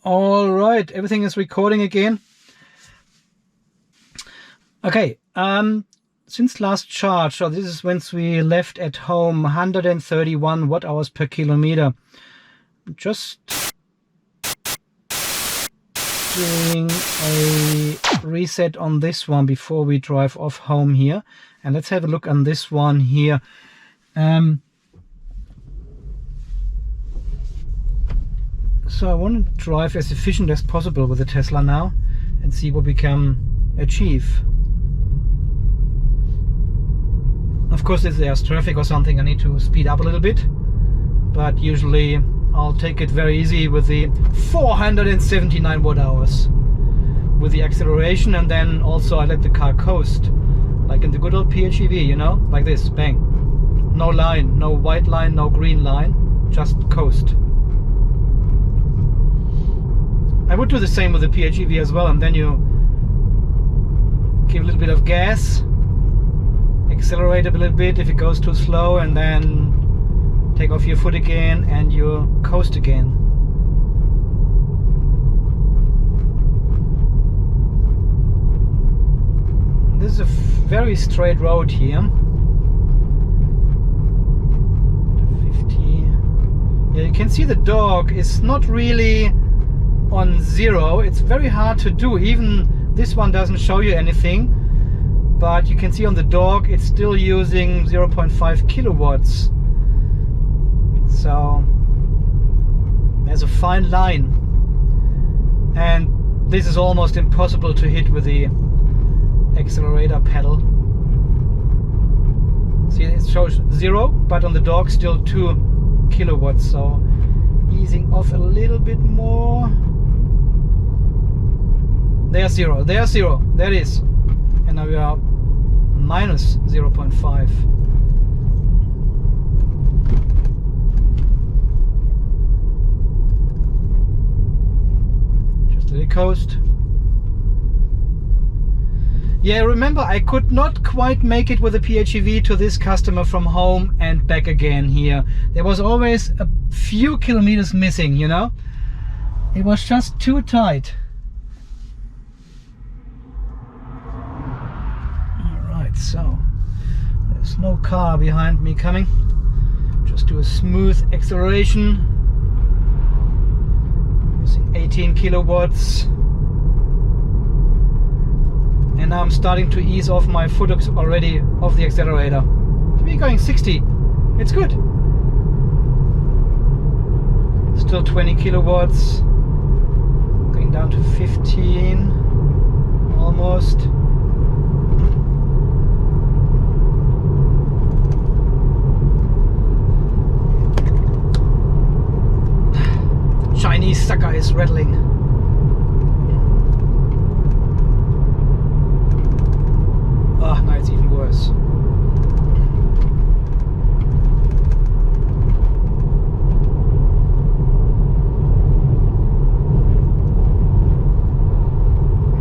All right, everything is recording again. Okay, since last charge, so this is once we left at home, 131 watt hours per kilometer. Just doing a reset on this one before we drive off home here. And let's have a look on this one here. So I want to drive as efficient as possible with the Tesla now and see what we can achieve. Of course, if there's traffic or something, I need to speed up a little bit, but usually I'll take it very easy with the 479 watt hours with the acceleration, and then also I let the car coast like in the good old PHEV, you know, like this, bang. No line, no white line, no green line, just coast. I would do the same with the PHEV as well, and then you give a little bit of gas, accelerate a little bit if it goes too slow, and then take off your foot again and you coast again. This is a very straight road here. 50. Yeah, you can see the dog is not really on zero. It's very hard to do. Even this one doesn't show you anything, but you can see on the dog it's still using 0.5 kilowatts. So there's a fine line, and this is almost impossible to hit with the accelerator pedal. See, it shows 0, but on the dog still 2 kilowatts. So easing off a little bit more. There's 0, there's 0, there it is. And now we are minus 0.5. Just let it coast. Yeah, remember, I could not quite make it with the PHEV to this customer from home and back again here. There was always a few kilometers missing, you know? It was just too tight. So there's no car behind me coming. Just do a smooth acceleration using 18 kilowatts, and now I'm starting to ease off my foot already off the accelerator. We're going 60. It's good. Still 20 kilowatts, going down to 15 almost. Chinese sucker is rattling. Oh, now it's even worse.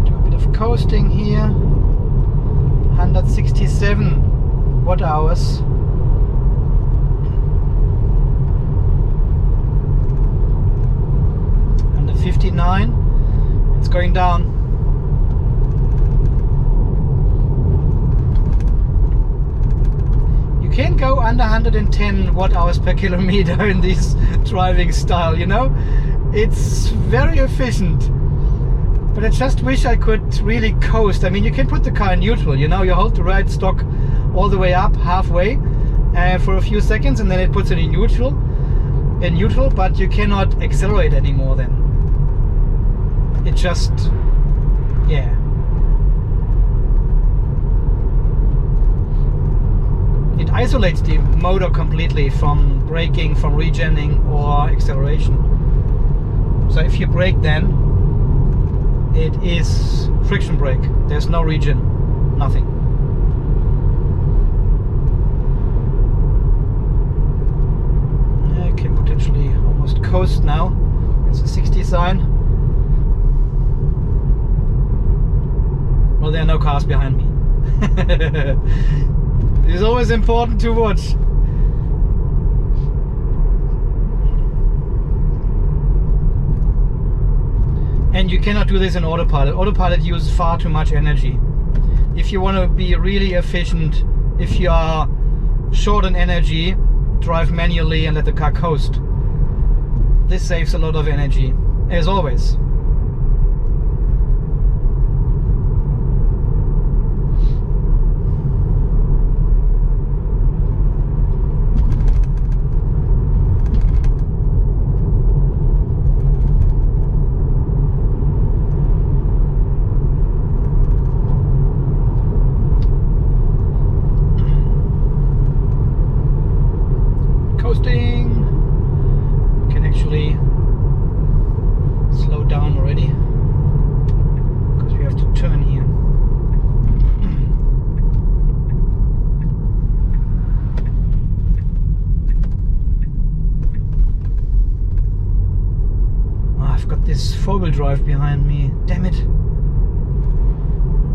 Do a bit of coasting here. 167 watt hours. And the 59, it's going down. You can't go under 110 watt hours per kilometer in this driving style, you know? It's very efficient. But I just wish I could really coast. I mean, you can put the car in neutral, you know? You hold the right stock all the way up, halfway, for a few seconds, and then it puts it in neutral, but you cannot accelerate anymore then. It just, yeah. It isolates the motor completely from braking, from regenning or acceleration. So if you brake, then it is friction brake. There's no regen, nothing. I can potentially almost coast now. It's a 60 sign. Well, there are no cars behind me. It's always important to watch. And you cannot do this in autopilot. Autopilot uses far too much energy. If you want to be really efficient, if you are short on energy, drive manually and let the car coast. This saves a lot of energy, as always. Can actually slow down already because we have to turn here. Oh, I've got this four-wheel drive behind me. Damn it.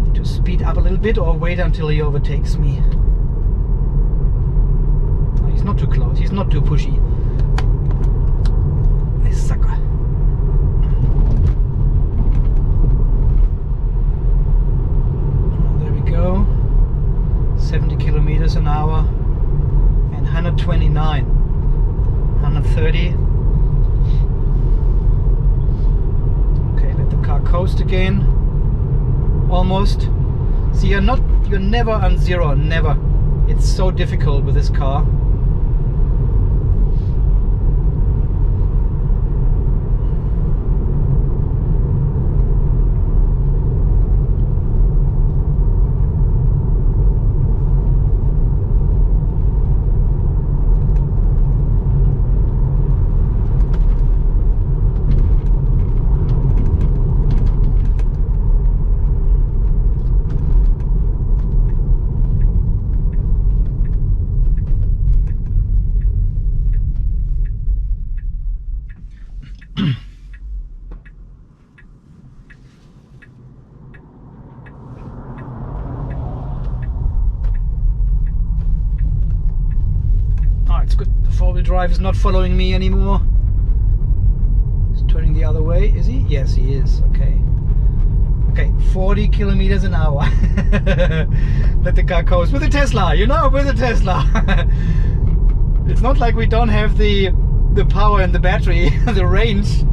Need to speed up a little bit or wait until he overtakes me. He's not too close, he's not too pushy. This sucker. There we go. 70 kilometers an hour and 129. 130. Okay, let the car coast again. Almost. See, you're never on zero, never. It's so difficult with this car. It's good. The four-wheel drive is not following me anymore. He's turning the other way, is he? Yes, he is. Okay. Okay, 40 kilometers an hour. Let the car coast with a Tesla, you know, with a Tesla. It's not like we don't have the power and the battery, the range,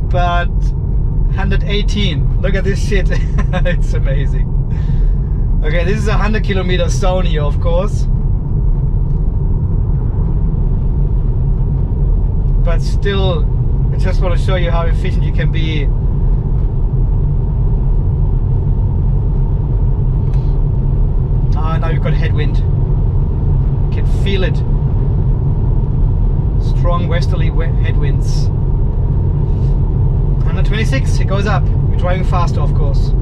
but 118. Look at this shit. It's amazing. Okay, this is a 100 kilometer zone here, of course. But still, I just want to show you how efficient you can be. Ah, now you've got headwind. You can feel it. Strong westerly headwinds. 126, it goes up. You're driving faster, of course.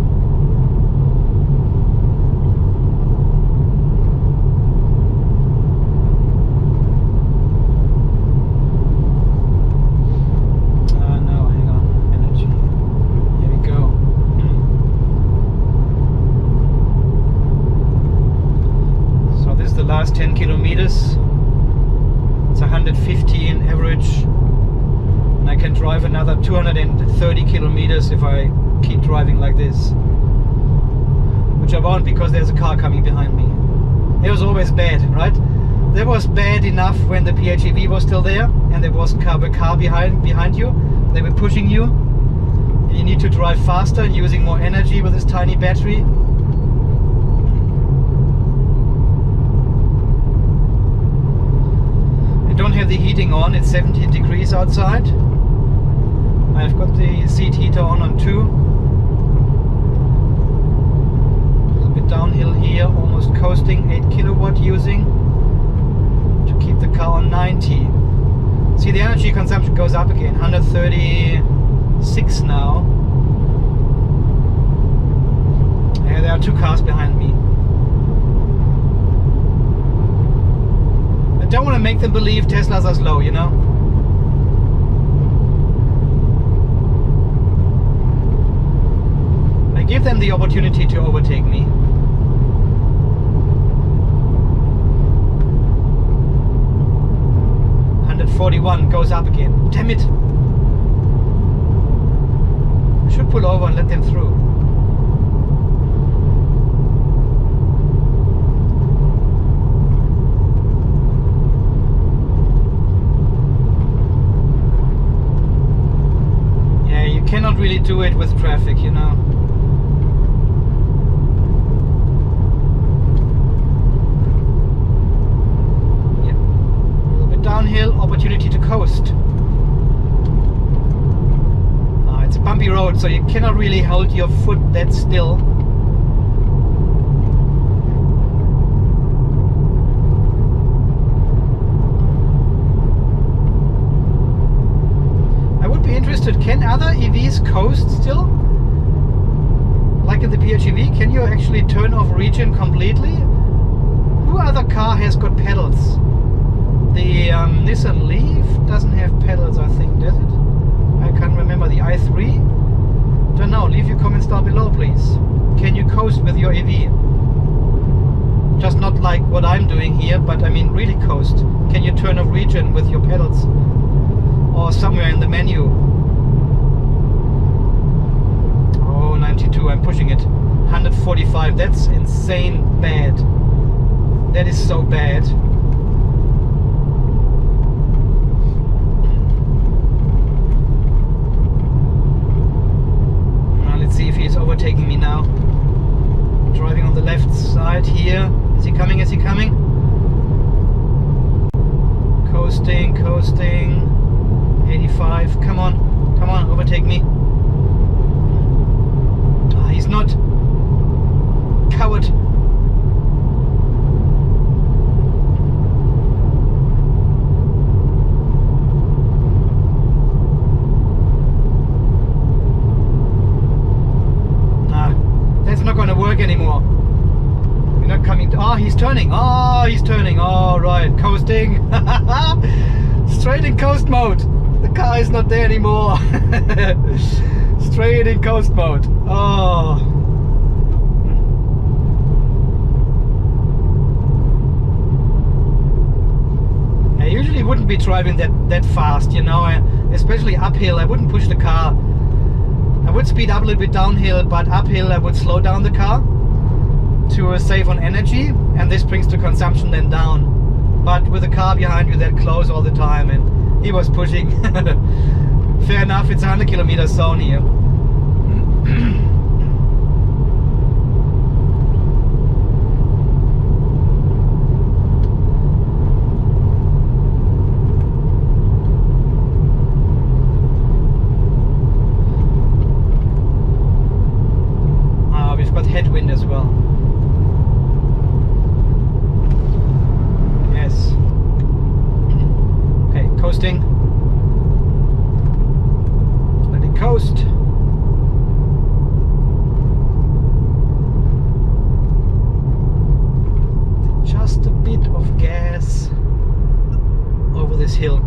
Last 10 kilometers, it's 115 average, and I can drive another 230 kilometers if I keep driving like this, which I won't because there's a car coming behind me. It was always bad, right? That was bad enough when the PHEV was still there and there was a car behind you. They were pushing you and you need to drive faster and using more energy with this tiny battery. Don't have the heating on, it's 17 degrees outside. I've got the seat heater on 2. A little bit downhill here, almost coasting, 8 kilowatt using to keep the car on 90. See, the energy consumption goes up again, 136 now. Yeah, there are 2 cars behind me. I don't want to make them believe Teslas are slow, you know. I give them the opportunity to overtake me. $141 goes up again. Damn it! I should pull over and let them through. Yeah, you cannot really do it with traffic, you know. Yeah, a little bit downhill, opportunity to coast. It's a bumpy road, so you cannot really hold your foot that still. I would be interested, can other EVs coast still? Like in the PHEV, can you actually turn off regen completely? Who other car has got pedals? The Nissan Leaf doesn't have pedals, I think, does it? I can't remember. The i3? Don't know. Leave your comments down below, please. Can you coast with your EV? Just not like what I'm doing here, but I mean really coast. Can you turn off regen with your pedals? Or somewhere in the menu? Oh, 92. I'm pushing it. 145. That's insane bad. That is so bad. See if he's overtaking me now. Driving on the left side here. Is he coming? Is he coming? Coasting, coasting. 85. Come on. Come on, overtake me. Ah, he's not. Coward. Work anymore. You're not coming. Oh, he's turning. Oh, he's turning. All right, coasting. Straight in coast mode. The car is not there anymore. Straight in coast mode. Oh. I usually wouldn't be driving that fast, you know. Especially uphill, I wouldn't push the car. I would speed up a little bit downhill, but uphill I would slow down the car to save on energy, and this brings the consumption then down. But with the car behind you that close all the time, and he was pushing. Fair enough, it's a 100 kilometer zone here. Headwind as well. Yes. Okay, coasting. Let it coast. Just a bit of gas over this hill.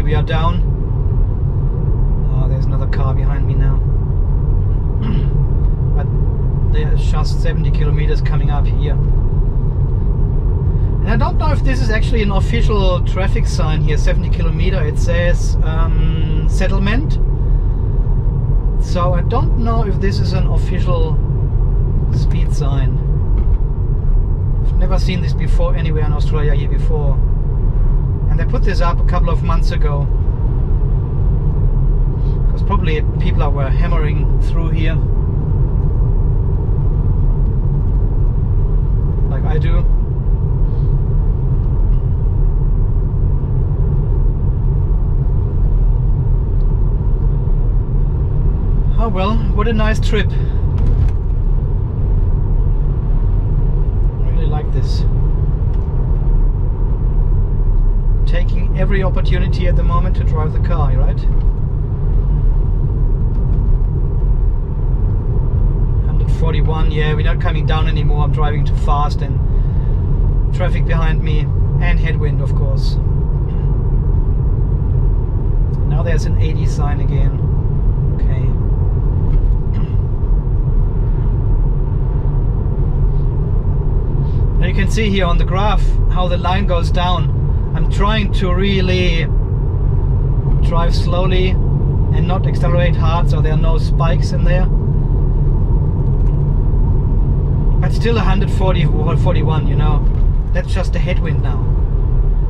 We are down. Oh, there's another car behind me now. But there's just 70 kilometers coming up here. And I don't know if this is actually an official traffic sign here, 70 kilometer. It says settlement. So I don't know if this is an official speed sign. I've never seen this before anywhere in Australia here before. And they put this up a couple of months ago, because probably people were hammering through here like I do. Oh well, what a nice trip. I really like this. Taking every opportunity at the moment to drive the car, right? 141, yeah, we're not coming down anymore. I'm driving too fast, and traffic behind me, and headwind, of course. Now there's an 80 sign again. Okay. Now you can see here on the graph how the line goes down. I'm trying to really drive slowly and not accelerate hard, so there are no spikes in there. But still 140 or 41, you know. That's just a headwind now.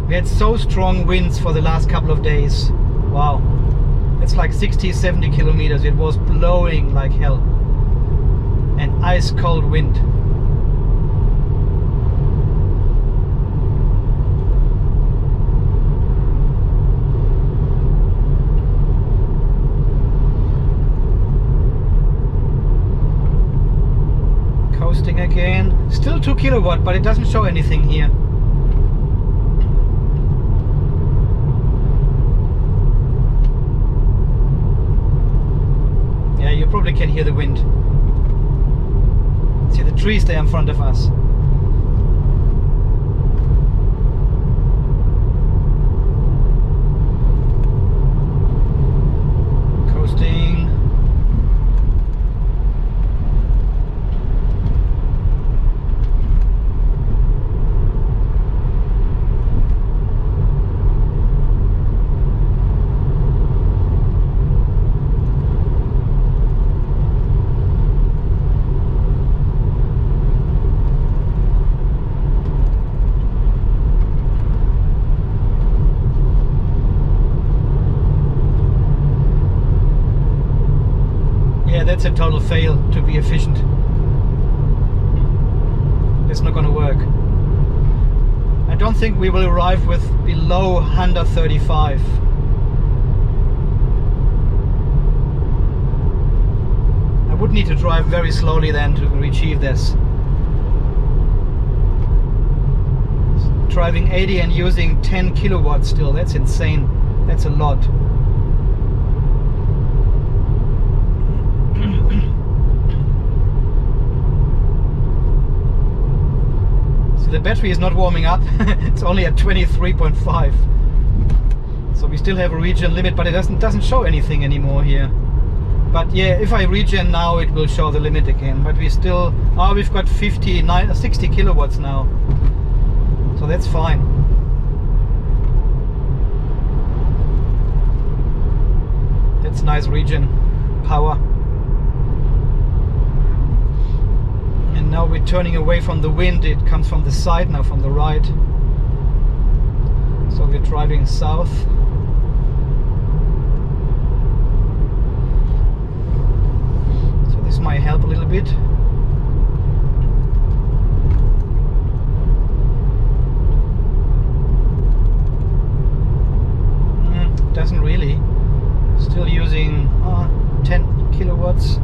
We had so strong winds for the last couple of days. Wow. It's like 60, 70 kilometers. It was blowing like hell. And ice cold wind. Coasting again. Still 2 kilowatt, but it doesn't show anything here. Yeah, you probably can hear the wind. See the trees there in front of us. Coasting. That's a total fail to be efficient. It's not going to work. I don't think we will arrive with below 135. I would need to drive very slowly then to achieve this. Driving 80 and using 10 kilowatts still, that's insane. That's a lot. The battery is not warming up. It's only at 23.5. So we still have a regen limit, but it doesn't show anything anymore here. But yeah, if I regen now, it will show the limit again. But we still, we've got 60 kilowatts now. So that's fine. That's nice regen power. And now we're turning away from the wind. It comes from the side now, from the right. So we're driving south. So this might help a little bit. Doesn't really. Still using 10 kilowatts.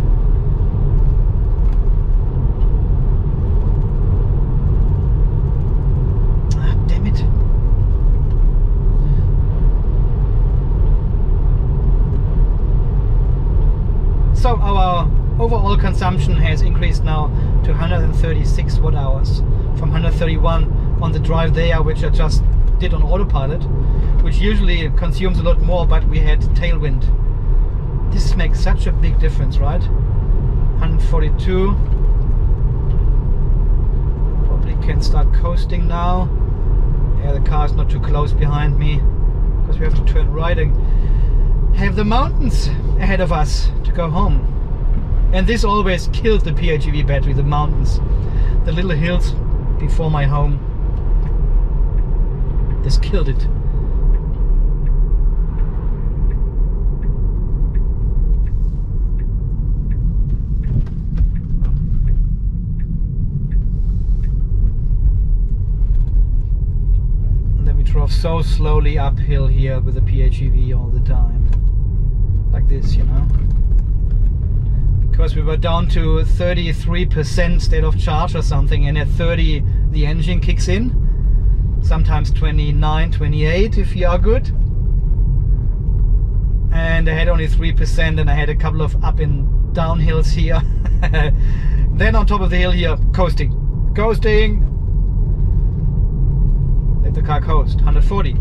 So our overall consumption has increased now to 136 watt hours from 131 on the drive there, which I just did on autopilot, which usually consumes a lot more, but we had tailwind. This makes such a big difference, right? 142. Probably can start coasting now. Yeah, the car is not too close behind me because we have to turn right and have the mountains ahead of us to go home. And this always kills the PHEV battery, the mountains, the little hills before my home. This killed it. And then we drove so slowly uphill here with the PHEV all the time. Like this, you know, because we were down to 33% state of charge or something, and at 30 the engine kicks in, sometimes 29, 28 if you are good, and I had only 3%, and I had a couple of up and down hills here. Then on top of the hill here, coasting, let the car coast, 140.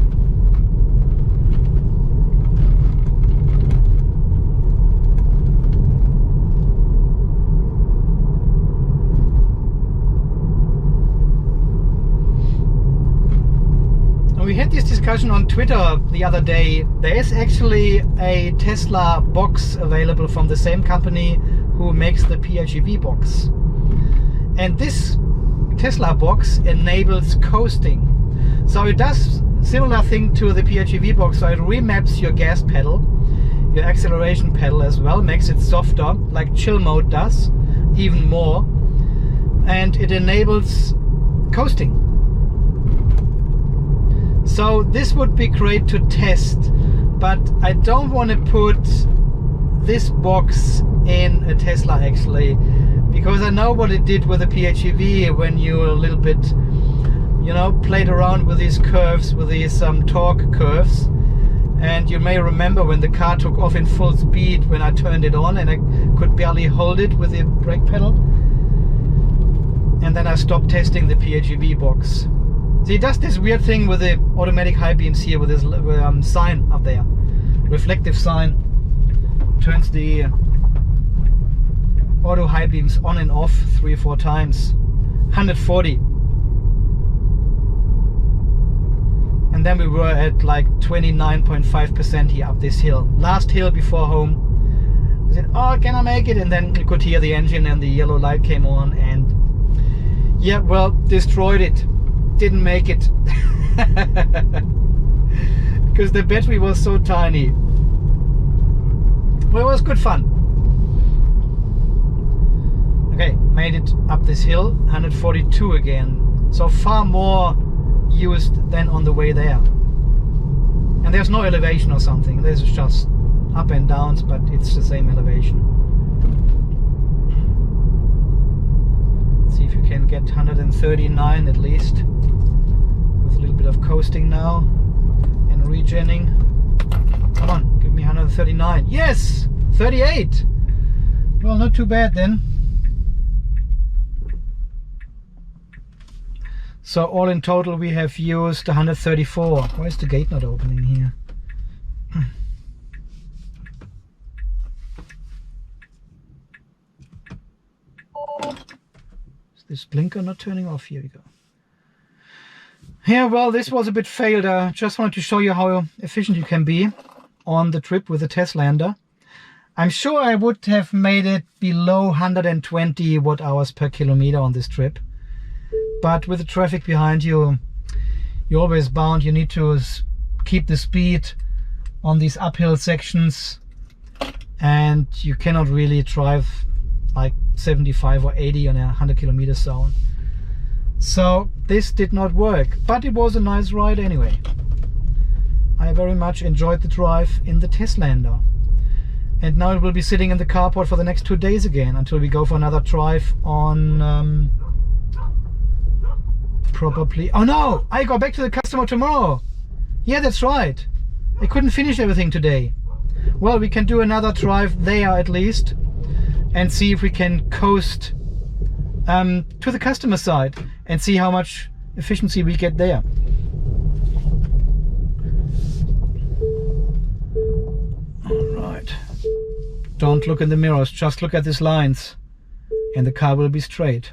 we had this discussion on Twitter the other day. There is actually a Tesla box available from the same company who makes the PHEV box. And this Tesla box enables coasting. So it does similar thing to the PHEV box. So it remaps your gas pedal, your acceleration pedal as well, makes it softer, like chill mode does, even more. And it enables coasting. So this would be great to test, but I don't want to put this box in a Tesla actually, because I know what it did with the PHEV when you a little bit, you know, played around with these curves, with these torque curves. And you may remember when the car took off in full speed when I turned it on and I could barely hold it with the brake pedal. And then I stopped testing the PHEV box. See, it does this weird thing with the automatic high beams here, with this sign up there, reflective sign. Turns the auto high beams on and off 3 or 4 times. 140. And then we were at like 29.5% here up this hill. Last hill before home. I said, oh, can I make it? And then you could hear the engine and the yellow light came on, and yeah, well, destroyed it. Didn't make it. Because the battery was so tiny. Well, it was good fun. Okay, made it up this hill, 142 again. So far more used than on the way there. And there's no elevation or something. There's just up and downs, but it's the same elevation. Let's see if you can get 139 at least. With a little bit of coasting now and regenning. Come on, give me 139. Yes! 38! Well, not too bad then. So all in total we have used 134. Why is the gate not opening here? Is this blinker not turning off? Here we go. Yeah, well, this was a bit failed. I just wanted to show you how efficient you can be on the trip with the Teslander. I'm sure I would have made it below 120 watt-hours per kilometer on this trip. But with the traffic behind you, you're always bound. You need to keep the speed on these uphill sections, and you cannot really drive like 75 or 80 on a 100 kilometer zone. So this did not work, but it was a nice ride anyway. I very much enjoyed the drive in the Teslander. And now it will be sitting in the carport for the next 2 days again, until we go for another drive on probably, oh no, I go back to the customer tomorrow. Yeah, that's right. I couldn't finish everything today. Well, we can do another drive there at least and see if we can coast to the customer side and see how much efficiency we get there. All right. Don't look in the mirrors, just look at these lines and the car will be straight.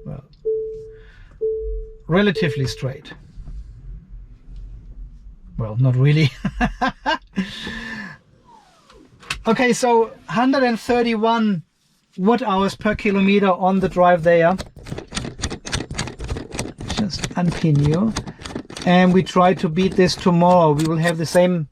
Well, relatively straight. Well, not really. Okay, so 131 watt-hours per kilometer on the drive there. Just unpin you. And we try to beat this tomorrow. We will have the same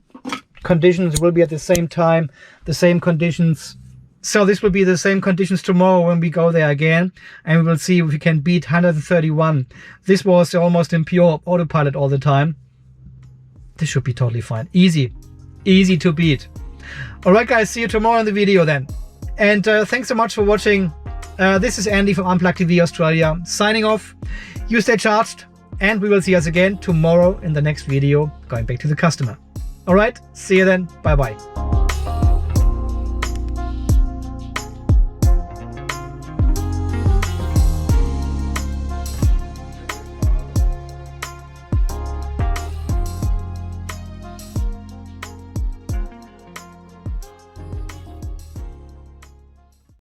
conditions, it will be at the same time, the same conditions. So this will be the same conditions tomorrow when we go there again, and we will see if we can beat 131. This was almost in pure autopilot all the time. This should be totally fine. Easy to beat. All right, guys, see you tomorrow in the video then. And thanks so much for watching. This is Andy from Unplugged TV Australia signing off. You stay charged, and we will see us again tomorrow in the next video, going back to the customer. All right, see you then. Bye bye.